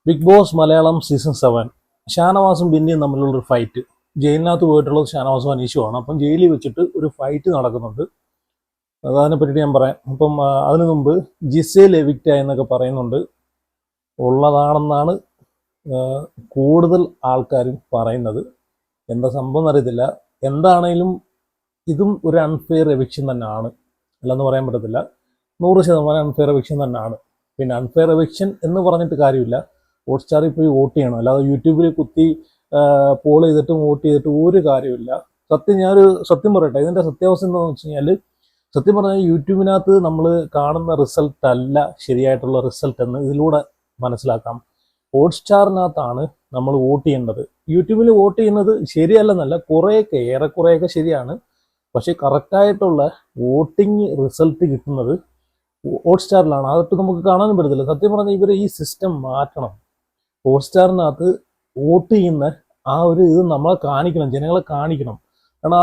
Big boss Malayalam season 7 ഷാനവാസും ബിന്നിയും തമ്മിലുള്ളൊരു ഫൈറ്റ്. ജയിലിനകത്ത് പോയിട്ടുള്ളത് ഷാനവാസും അനീഷുമാണ്. അപ്പം ജയിലിൽ വെച്ചിട്ട് ഒരു ഫൈറ്റ് നടക്കുന്നുണ്ട്. അതിനെ പറ്റിയിട്ട് ഞാൻ പറയാം. അപ്പം അതിനു മുമ്പ് ജിസേൽ എവിക്റ്റ് ആയെന്നൊക്കെ പറയുന്നുണ്ട്. ഉള്ളതാണെന്നാണ് കൂടുതൽ ആൾക്കാരും പറയുന്നത്. എന്താ സംഭവം എന്നറിയത്തില്ല. എന്താണേലും ഇതും ഒരു അൺഫെയർ എവിക്ഷൻ തന്നെയാണ്, അല്ലെന്ന് പറയാൻ പറ്റത്തില്ല. 100% അൺഫെയർ എവിക്ഷൻ തന്നെയാണ്. പിന്നെ അൺഫെയർ എവിക്ഷൻ എന്ന് പറഞ്ഞിട്ട് കാര്യമില്ല. ഹോട്ട്സ്റ്റാറിൽ പോയി വോട്ട് ചെയ്യണം, അല്ലാതെ യൂട്യൂബിൽ കുത്തി പോൾ ചെയ്തിട്ടും വോട്ട് ചെയ്തിട്ടും ഒരു കാര്യമില്ല. ഞാനൊരു സത്യം പറയട്ടെ, ഇതിൻ്റെ സത്യാവസ്ഥ എന്താണെന്ന് വെച്ച് കഴിഞ്ഞാൽ, സത്യം പറഞ്ഞാൽ യൂട്യൂബിനകത്ത് നമ്മൾ കാണുന്ന റിസൾട്ട് അല്ല ശരിയായിട്ടുള്ള റിസൾട്ട് എന്ന് ഇതിലൂടെ മനസ്സിലാക്കാം. ഹോട്ട്സ്റ്റാറിനകത്താണ് നമ്മൾ വോട്ട് ചെയ്യേണ്ടത്. യൂട്യൂബിൽ വോട്ട് ചെയ്യുന്നത് ശരിയല്ലെന്നല്ല, ഏറെക്കുറെയൊക്കെ ശരിയാണ്. പക്ഷേ കറക്റ്റായിട്ടുള്ള വോട്ടിംഗ് റിസൾട്ട് കിട്ടുന്നത് ഹോട്ട്സ്റ്റാറിലാണ്. അതൊട്ട് നമുക്ക് കാണാനും പറ്റത്തില്ല. സത്യം പറഞ്ഞാൽ ഇവർ ഈ സിസ്റ്റം മാറ്റണം. ഹോട്ട്സ്റ്റാറിനകത്ത് വോട്ട് ചെയ്യുന്ന ആ ഒരു ഇത് നമ്മളെ കാണിക്കണം, ജനങ്ങളെ കാണിക്കണം. കാരണം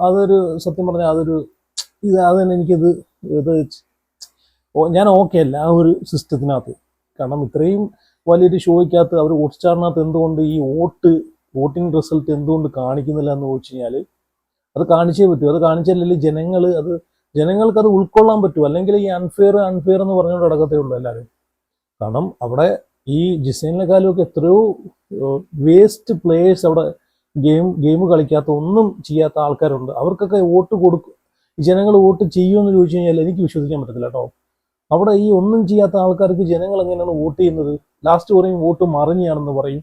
അതൊരു സത്യം പറഞ്ഞാൽ അത് തന്നെ എനിക്കിത് ഞാൻ ഓക്കെ അല്ല ആ ഒരു സിസ്റ്റത്തിനകത്ത്. കാരണം ഇത്രയും വലിയൊരു ഷോയ്ക്കകത്ത് അവർ ഹോട്ട്സ്റ്റാറിനകത്ത് എന്തുകൊണ്ട് ഈ വോട്ടിംഗ് റിസൾട്ട് എന്തുകൊണ്ട് കാണിക്കുന്നില്ല എന്ന് ചോദിച്ചു കഴിഞ്ഞാൽ, അത് കാണിച്ചേ പറ്റൂ. അത് കാണിച്ചാലല്ലേ ജനങ്ങൾക്ക് അത് ഉൾക്കൊള്ളാൻ പറ്റൂ. അല്ലെങ്കിൽ ഈ അൺഫെയർ എന്ന് പറഞ്ഞുകൊണ്ട് നടക്കത്തേ ഉള്ളൂ എല്ലാവരും. കാരണം അവിടെ ഈ ജിസൈലിനെക്കാളുമൊക്കെ എത്രയോ വേസ്റ്റ് പ്ലേയേഴ്സ് അവിടെ ഗെയിം കളിക്കാത്ത, ഒന്നും ചെയ്യാത്ത ആൾക്കാരുണ്ട്. അവർക്കൊക്കെ വോട്ട് കൊടുക്കും. ജനങ്ങൾ വോട്ട് ചെയ്യുമെന്ന് ചോദിച്ചു കഴിഞ്ഞാൽ എനിക്ക് വിശ്വസിക്കാൻ പറ്റത്തില്ല കേട്ടോ. അവിടെ ഈ ഒന്നും ചെയ്യാത്ത ആൾക്കാർക്ക് ജനങ്ങൾ എങ്ങനെയാണ് വോട്ട് ചെയ്യുന്നത്? ലാസ്റ്റ് പറയും വോട്ട് മറിഞ്ഞാണെന്ന് പറയും,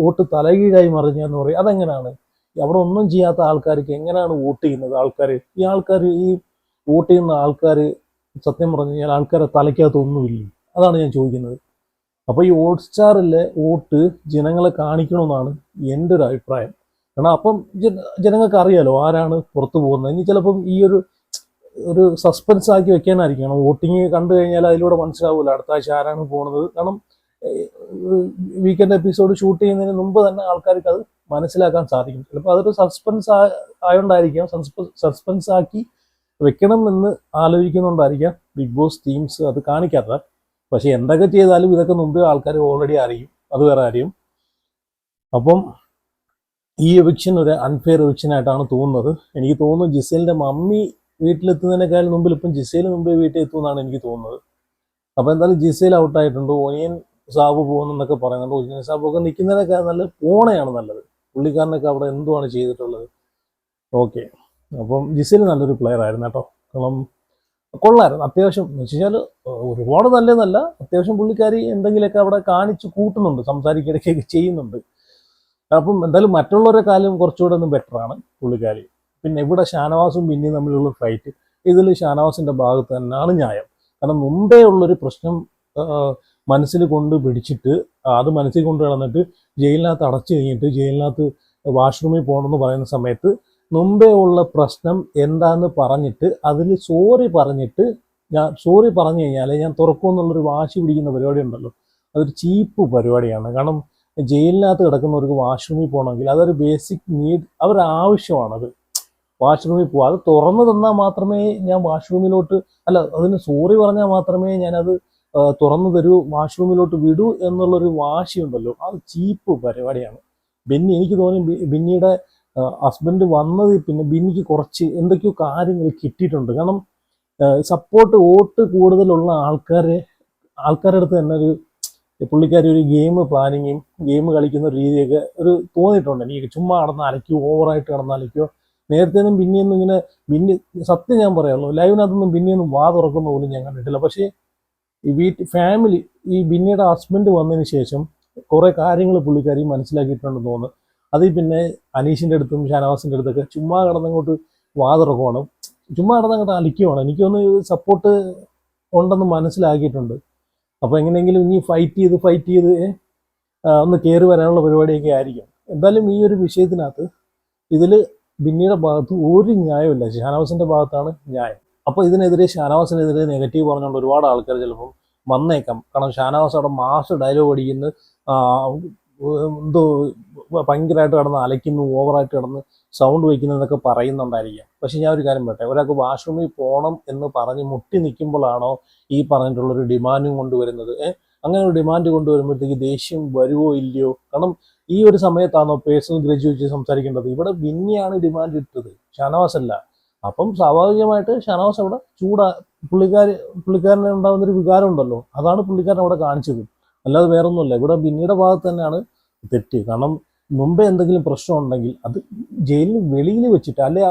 വോട്ട് തലകീഴായി മറിഞ്ഞാന്ന് പറയും. അതെങ്ങനെയാണ്? അവിടെ ഒന്നും ചെയ്യാത്ത ആൾക്കാർക്ക് എങ്ങനെയാണ് വോട്ട് ചെയ്യുന്നത്? ഈ വോട്ട് ചെയ്യുന്ന ആൾക്കാർ സത്യം പറഞ്ഞു കഴിഞ്ഞാൽ ആൾക്കാരെ തലയ്ക്കകത്ത് ഒന്നുമില്ല. അതാണ് ഞാൻ ചോദിക്കുന്നത്. അപ്പോൾ ഈ ഹോട്ട്സ്റ്റാറിലെ വോട്ട് ജനങ്ങളെ കാണിക്കണമെന്നാണ് എൻ്റെ ഒരു അഭിപ്രായം. കാരണം അപ്പം ജനങ്ങൾക്ക് അറിയാലോ ആരാണ് പുറത്തു പോകുന്നത്. ഇനി ചിലപ്പം ഈ ഒരു സസ്പെൻസ് ആക്കി വെക്കാനായിരിക്കണം. വോട്ടിങ് കണ്ടു കഴിഞ്ഞാൽ അതിലൂടെ മനസ്സിലാവില്ല അടുത്ത ആഴ്ച ആരാണ് പോകുന്നത്. കാരണം വീക്കെൻഡ് എപ്പിസോഡ് ഷൂട്ട് ചെയ്യുന്നതിന് മുമ്പ് തന്നെ ആൾക്കാർക്ക് അത് മനസ്സിലാക്കാൻ സാധിക്കും. ചിലപ്പോൾ അതൊരു സസ്പെൻസ് ആയതുകൊണ്ടായിരിക്കാം, സസ്പെൻസ് ആക്കി വെക്കണം എന്ന് ആലോചിക്കുന്നുണ്ടായിരിക്കാം ബിഗ് ബോസ് ടീംസ് അത് കാണിക്കാത്തത്. പക്ഷെ എന്തൊക്കെ ചെയ്താലും ഇതൊക്കെ മുമ്പ് ആൾക്കാർ ഓൾറെഡി അറിയും. അത് വേറെ കാര്യം. അപ്പം ഈ എവിക്ഷൻ ഒരു അൺഫെയർ എവിക്ഷനായിട്ടാണ് തോന്നുന്നത്. എനിക്ക് തോന്നുന്നു ജിസേലിൻ്റെ മമ്മി വീട്ടിലെത്തുന്നതിനേക്കാൾ മുമ്പിൽ ഇപ്പം ജിസേൽ മുമ്പേ വീട്ടിൽ എത്തുമെന്നാണ് എനിക്ക് തോന്നുന്നത്. അപ്പോൾ എന്തായാലും ജിസേൽ ഔട്ടായിട്ടുണ്ട്. ഒനിയൻ സാബു പോകുന്നെന്നൊക്കെ പറയുന്നുണ്ട്. ഒനിയൻ സാബു ഒക്കെ നിൽക്കുന്നതിനേക്കാൾ നല്ലത് പോണയാണ് നല്ലത്. പുള്ളിക്കാരനൊക്കെ അവിടെ എന്തുവാണ് ചെയ്തിട്ടുള്ളത്? ഓക്കെ, അപ്പം ജിസേൽ നല്ലൊരു പ്ലെയർ ആയിരുന്നു കേട്ടോ. കാരണം കൊള്ളായിരുന്നു അത്യാവശ്യം. എന്ന് വെച്ച് കഴിഞ്ഞാൽ ഒരുപാട് നല്ലതെന്നല്ല, അത്യാവശ്യം പുള്ളിക്കാരി എന്തെങ്കിലുമൊക്കെ അവിടെ കാണിച്ച് കൂട്ടുന്നുണ്ട്, സംസാരിക്കിടയ്ക്കൊക്കെ ചെയ്യുന്നുണ്ട്. അപ്പം എന്തായാലും മറ്റുള്ളവരെ കാലം കുറച്ചുകൂടെ ഒന്ന് ബെറ്ററാണ് പുള്ളിക്കാരി. പിന്നെ ഇവിടെ ഷാനവാസും പിന്നെയും തമ്മിലുള്ള ഫൈറ്റ്, ഇതിൽ ഷാനവാസിൻ്റെ ഭാഗത്ത് തന്നെയാണ് ന്യായം. കാരണം മുമ്പേ ഉള്ളൊരു പ്രശ്നം മനസ്സിൽ കൊണ്ട് പിടിച്ചിട്ട് അത് മനസ്സിൽ കൊണ്ട് നടന്നിട്ട് ജയിലിനകത്ത് അടച്ചു കഴിഞ്ഞിട്ട് ജയിലിനകത്ത് വാഷ്റൂമിൽ പോകണമെന്ന് പറയുന്ന സമയത്ത് മുമ്പേ ഉള്ള പ്രശ്നം എന്താന്ന് പറഞ്ഞിട്ട് അതിൽ സോറി പറഞ്ഞു കഴിഞ്ഞാൽ ഞാൻ തുറക്കുമെന്നുള്ളൊരു വാശി പിടിക്കുന്ന പരിപാടി ഉണ്ടല്ലോ, അതൊരു ചീപ്പ് പരിപാടിയാണ്. കാരണം ജയിലിനകത്ത് കിടക്കുന്നവർക്ക് വാഷ്റൂമിൽ പോകണമെങ്കിൽ അതൊരു ബേസിക് നീഡ്, ആവശ്യമാണത്. വാഷ്റൂമിൽ പോകുക, അത് തുറന്നു തന്നാൽ മാത്രമേ ഞാൻ വാഷ്റൂമിലോട്ട്, അതിന് സോറി പറഞ്ഞാൽ മാത്രമേ ഞാനത് തുറന്നു തരൂ, വാഷ്റൂമിലോട്ട് വിടൂ എന്നുള്ളൊരു വാശിയുണ്ടല്ലോ, അത് ചീപ്പ് പരിപാടിയാണ്. എനിക്ക് തോന്നി ബിന്നിയുടെ ഹസ്ബൻഡ് വന്നത് പിന്നെ ബിന്നിക്ക് കുറച്ച് എന്തൊക്കെയോ കാര്യങ്ങൾ കിട്ടിയിട്ടുണ്ട്. കാരണം സപ്പോർട്ട് വോട്ട് കൂടുതലുള്ള ആൾക്കാരുടെ അടുത്ത് തന്നെ പുള്ളിക്കാരി ഒരു ഗെയിം പ്ലാനിങ്ങും ഗെയിം കളിക്കുന്ന രീതിയൊക്കെ തോന്നിയിട്ടുണ്ട് എനിക്ക്. ചുമ്മാ നടന്ന് അലയ്ക്കോ, ഓവറായിട്ട് കിടന്ന് അലയ്ക്കോ. നേരത്തേനും ബിന്നിയൊന്നും ബിന്നി സത്യം ഞാൻ പറയാമല്ലോ, ലൈവിനകത്തൊന്നും ബിന്നിയൊന്നും വാ തുറക്കുന്ന പോലും ഞാൻ കണ്ടിട്ടില്ല. പക്ഷേ ഈ ഫാമിലി, ഈ ബിന്നിയുടെ ഹസ്ബൻഡ് വന്നതിന് ശേഷം കുറേ കാര്യങ്ങൾ പുള്ളിക്കാരി മനസ്സിലാക്കിയിട്ടുണ്ടെന്ന് തോന്നുന്നു. അതിൽ പിന്നെ അനീഷിൻ്റെ അടുത്തും ഷാനവാസിൻ്റെ അടുത്തൊക്കെ ചുമ്മാ കിടന്നങ്ങോട്ട് വാ തുറക്കുവാണ്, ചുമ്മാ കിടന്നങ്ങോട്ട് അലിക്കുവാണ്. എനിക്കൊന്ന് സപ്പോർട്ട് ഉണ്ടെന്ന് മനസ്സിലാക്കിയിട്ടുണ്ട്. അപ്പോൾ എങ്ങനെയെങ്കിലും ഇനി ഫൈറ്റ് ചെയ്ത് ഒന്ന് കയറി വരാനുള്ള പരിപാടിയൊക്കെ ആയിരിക്കും. എന്തായാലും ഈ ഒരു വിഷയത്തിനകത്ത് ഇതിൽ ബിന്നിയുടെ ഭാഗത്ത് ഒരു ന്യായമില്ല, ഷാനവാസിൻ്റെ ഭാഗത്താണ് ന്യായം. അപ്പോൾ ഷാനവാസിനെതിരെ നെഗറ്റീവ് പറഞ്ഞുകൊണ്ട് ഒരുപാട് ആൾക്കാർ ചിലപ്പം വന്നേക്കാം. കാരണം ഷാനവാസ് അവിടെ മാസ് ഡയലോഗ് അടിക്കുന്നു, എന്തോ ഭയങ്കരമായിട്ട് കിടന്ന് അലയ്ക്കുന്നു, ഓവറായിട്ട് കിടന്ന് സൗണ്ട് വയ്ക്കുന്നു എന്നൊക്കെ പറയുന്നുണ്ടായിരിക്കാം. പക്ഷെ ഞാൻ ഒരു കാര്യം പറയട്ടെ, ഒരാൾക്ക് വാഷ്റൂമിൽ പോകണം എന്ന് പറഞ്ഞ് മുട്ടി നിൽക്കുമ്പോഴാണോ ഈ പറഞ്ഞിട്ടുള്ളൊരു ഡിമാൻഡും കൊണ്ടുവരുന്നത്? അങ്ങനെ ഒരു ഡിമാൻഡ് കൊണ്ടുവരുമ്പോഴത്തേക്ക് ദേഷ്യം വരുമോ ഇല്ലയോ? കാരണം ഈ ഒരു സമയത്താണോ പേഴ്സണൽ ഗ്രഡ്ജ് വെച്ച് സംസാരിക്കേണ്ടത്? ഇവിടെ ബിന്നിയാണ് ഡിമാൻഡ് ഇട്ടത്, ഷാനവാസ് അല്ല. അപ്പം സ്വാഭാവികമായിട്ട് ഷാനവാസ് അവിടെ പുള്ളിക്കാരന് ഉണ്ടാകുന്നൊരു വികാരം ഉണ്ടല്ലോ, അതാണ് പുള്ളിക്കാരൻ അവിടെ കാണിച്ചത്. അല്ലാതെ വേറൊന്നുമല്ല. ഇവിടെ ബിന്നിയുടെ ഭാഗത്ത് തന്നെയാണ് തെറ്റ്. കാരണം മുമ്പേ എന്തെങ്കിലും പ്രശ്നം ഉണ്ടെങ്കിൽ അത് ജയിലിന് വെളിയിൽ വെച്ചിട്ട്, അല്ലെ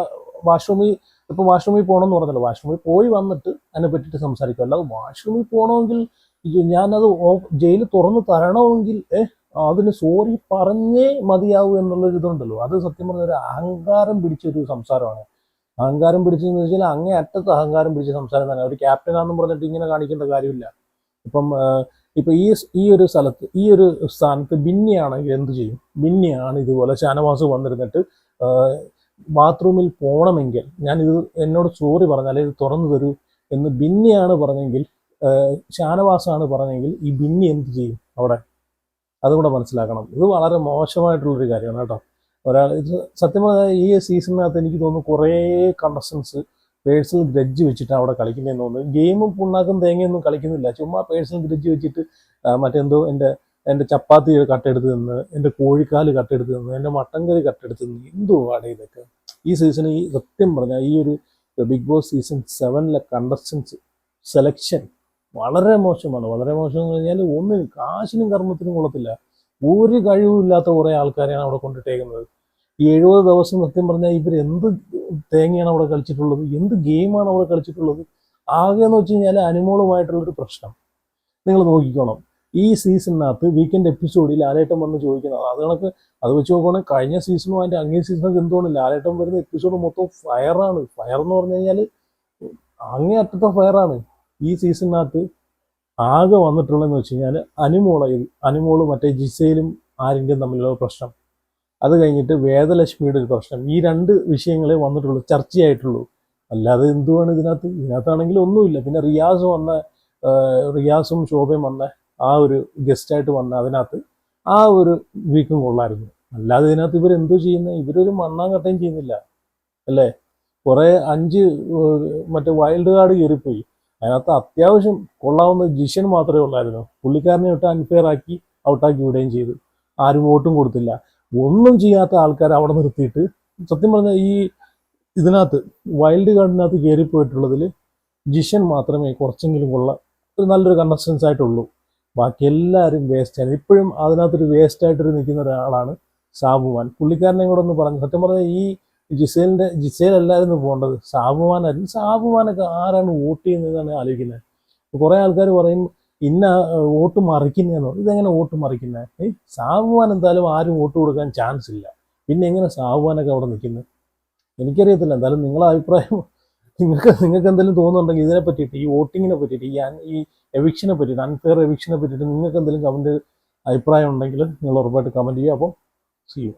വാഷ്റൂമിൽ, ഇപ്പൊ വാഷ്റൂമിൽ പോകണമെന്ന് പറഞ്ഞല്ലോ, വാഷ്റൂമിൽ പോയി വന്നിട്ട് അതിനെ പറ്റിയിട്ട് സംസാരിക്കും. അല്ലാതെ വാഷ്റൂമിൽ പോകണമെങ്കിൽ ഞാനത് ജയിൽ തുറന്ന് തരണമെങ്കിൽ അതിന് സോറി പറഞ്ഞേ മതിയാവൂ എന്നുള്ളൊരു ഇതുണ്ടല്ലോ. അത് സത്യം പറഞ്ഞ ഒരു അഹങ്കാരം പിടിച്ചൊരു സംസാരമാണ്. അഹങ്കാരം പിടിച്ചെന്ന് വെച്ചാൽ അങ്ങേ അറ്റത്ത് അഹങ്കാരം പിടിച്ച സംസാരം തന്നെ. ഒരു ക്യാപ്റ്റനാണെന്ന് പറഞ്ഞിട്ട് ഇങ്ങനെ കാണിക്കേണ്ട കാര്യമില്ല. ഇപ്പം ഇപ്പൊ ഈ ഒരു സ്ഥലത്ത്, ഈ ഒരു സ്ഥാനത്ത് ബിന്നിയാണെങ്കിൽ എന്ത് ചെയ്യും? ബിന്നിയാണ് ഇതുപോലെ ഷാനവാസ് വന്നിരുന്നിട്ട് ബാത്റൂമിൽ പോകണമെങ്കിൽ ഞാനിത് എന്നോട് സോറി പറഞ്ഞാൽ ഇത് തുറന്നു തരൂ എന്ന് ബിന്നിയാണ് പറഞ്ഞെങ്കിൽ, ഷാനവാസാണ് പറഞ്ഞെങ്കിൽ ഈ ബിന്നി എന്ത് ചെയ്യും അവിടെ? അതും കൂടെ മനസ്സിലാക്കണം. ഇത് വളരെ മോശമായിട്ടുള്ളൊരു കാര്യമാണ് കേട്ടോ. ഇത് സത്യം പറഞ്ഞാൽ ഈ സീസണിനകത്ത് എനിക്ക് തോന്നുന്നു കുറേ കണ്ടസ്റ്റൻസ് പേഴ്സണൽ ഗ്രഡ്ജ് വെച്ചിട്ട് അവിടെ കളിക്കുന്നതെന്ന് തോന്നുന്നു. ഗെയിമും പുണ്ണാക്കും തേങ്ങയൊന്നും കളിക്കുന്നില്ല, ചുമ്മാ പേഴ്സണൽ ഗ്രഡ്ജ് വെച്ചിട്ട് മറ്റെന്തോ എൻ്റെ ചപ്പാത്തി കട്ടെടുത്ത് നിന്ന്, എൻ്റെ കോഴിക്കാല് കട്ടെടുത്ത് നിന്ന്, എൻ്റെ മട്ടൻ കറി കട്ടെടുത്ത് നിന്ന്, എന്തോ ആണ് ഇതൊക്കെ. ഈ സീസണ് സത്യം പറഞ്ഞാൽ ഈ ഒരു Bigg Boss season 7 contestants selection വളരെ മോശമാണ്. വളരെ മോശം എന്ന് പറഞ്ഞാൽ ഒന്നിനും കാശിനും കർമ്മത്തിനും കൊള്ളത്തില്ല. ഒരു കഴിവുമില്ലാത്ത കുറേ ആൾക്കാരെയാണ് അവിടെ കൊണ്ടിട്ടേക്കുന്നത്. ഈ 70 ദിവസം സത്യം പറഞ്ഞാൽ ഇവർ എന്ത് തേങ്ങയാണ് അവിടെ കളിച്ചിട്ടുള്ളത്, എന്ത് ഗെയിമാണ് അവിടെ കളിച്ചിട്ടുള്ളത്. ആകെ എന്ന് വെച്ച് കഴിഞ്ഞാൽ അനുമോളുമായിട്ടുള്ളൊരു പ്രശ്നം നിങ്ങൾ നോക്കിക്കോണം. ഈ സീസണിനകത്ത് വീക്കെൻഡ് എപ്പിസോഡിൽ ലാലേട്ടൻ വന്ന് ചോദിക്കുന്നത്, അത് കണക്ക് അത് വെച്ച് നോക്കുകയാണെങ്കിൽ കഴിഞ്ഞ സീസണും അതിൻ്റെ അങ്ങേ സീസണൊക്കെ എന്തുകൊണ്ട് ലാലേട്ടൻ വരുന്ന എപ്പിസോഡ് മൊത്തം ഫയറാണ്. ഫയർ എന്ന് പറഞ്ഞു കഴിഞ്ഞാൽ അങ്ങേ അറ്റത്തെ ഫയറാണ്. ഈ സീസണിനകത്ത് ആകെ വന്നിട്ടുള്ളതെന്ന് വെച്ച് കഴിഞ്ഞാൽ അനുമോളും മറ്റേ ജിസയിലും ആരെങ്കിലും തമ്മിലുള്ള പ്രശ്നം, അത് കഴിഞ്ഞിട്ട് വേദലക്ഷ്മിയുടെ ഒരു പ്രശ്നം. ഈ 2 വിഷയങ്ങളെ വന്നിട്ടുള്ളൂ, ചർച്ചയായിട്ടുള്ളൂ. അല്ലാതെ എന്തുവാണ് ഇതിനകത്താണെങ്കിൽ ഒന്നുമില്ല. പിന്നെ റിയാസും ശോഭയും വന്ന ആ ഒരു ഗസ്റ്റായിട്ട് വന്ന അതിനകത്ത് ആ ഒരു വീക്കും കൊള്ളായിരുന്നു. അല്ലാതെ ഇതിനകത്ത് ഇവരെന്തോ ചെയ്യുന്നത്? ഇവരൊരു മണ്ണാങ്കട്ടയും ചെയ്യുന്നില്ല അല്ലേ? കുറേ 5 മറ്റേ വൈൽഡ് കാർഡ് കയറിപ്പോയി. അതിനകത്ത് അത്യാവശ്യം കൊള്ളാവുന്ന ജിഷൻ മാത്രമേ ഉള്ളായിരുന്നു. പുള്ളിക്കാരനെ ഇട്ട് അൺഫെയർ ആക്കി ഔട്ടാക്കി വിടുകയും ചെയ്തു. ആരും വോട്ടും കൊടുത്തില്ല. ഒന്നും ചെയ്യാത്ത ആൾക്കാരെ അവിടെ നിർത്തിയിട്ട് സത്യം പറഞ്ഞാൽ ഈ ഇതിനകത്ത് വൈൽഡ് കാർഡിനകത്ത് കയറിപ്പോയിട്ടുള്ളതിൽ ജിഷൻ മാത്രമേ കുറച്ചെങ്കിലും ഒരു നല്ലൊരു കണ്ടസ്റ്റൻസ് ആയിട്ടുള്ളൂ. ബാക്കി എല്ലാവരും വേസ്റ്റാണ്. ഇപ്പോഴും അതിനകത്തൊരു വേസ്റ്റായിട്ടൊരു നിൽക്കുന്ന ഒരാളാണ് സാബുമാൻ. പുള്ളിക്കാരനെ കൂടെ ഒന്ന് പറഞ്ഞു. സത്യം പറഞ്ഞാൽ ഈ ജിസേലല്ലായിരുന്നു പോകേണ്ടത്, സാബുമാനായിരുന്നു. സാബുമാനൊക്കെ ആരാണ് വോട്ട് ചെയ്യുന്നതെന്നാണ് ആലോചിക്കുന്നത്. കുറേ ആൾക്കാർ പറയും ഇന്ന വോട്ട് മറിക്കുന്നതെന്നോ. ഇതെങ്ങനെ വോട്ട് മറിക്കുന്നത്? സാബുമാൻ എന്തായാലും ആരും വോട്ട് കൊടുക്കാൻ ചാൻസ് ഇല്ല. പിന്നെ എങ്ങനെ സാബുമാനൊക്കെ അവിടെ നിൽക്കുന്നത്? എനിക്കറിയത്തില്ല. എന്തായാലും നിങ്ങളെ അഭിപ്രായം, നിങ്ങൾക്ക് എന്തെങ്കിലും തോന്നുന്നുണ്ടെങ്കിൽ ഇതിനെ പറ്റിയിട്ട്, ഈ വോട്ടിങ്ങിനെ പറ്റിയിട്ട്, ഈ എവിക്ഷനെ പറ്റിയിട്ട്, അൺഫെയർ എവിക്ഷനെ പറ്റിയിട്ട് നിങ്ങൾക്ക് എന്തെങ്കിലും അഭിപ്രായം ഉണ്ടെങ്കിൽ നിങ്ങൾ ഉറപ്പായിട്ട് കമൻറ്റ് ചെയ്യുക. അപ്പം സീ യു.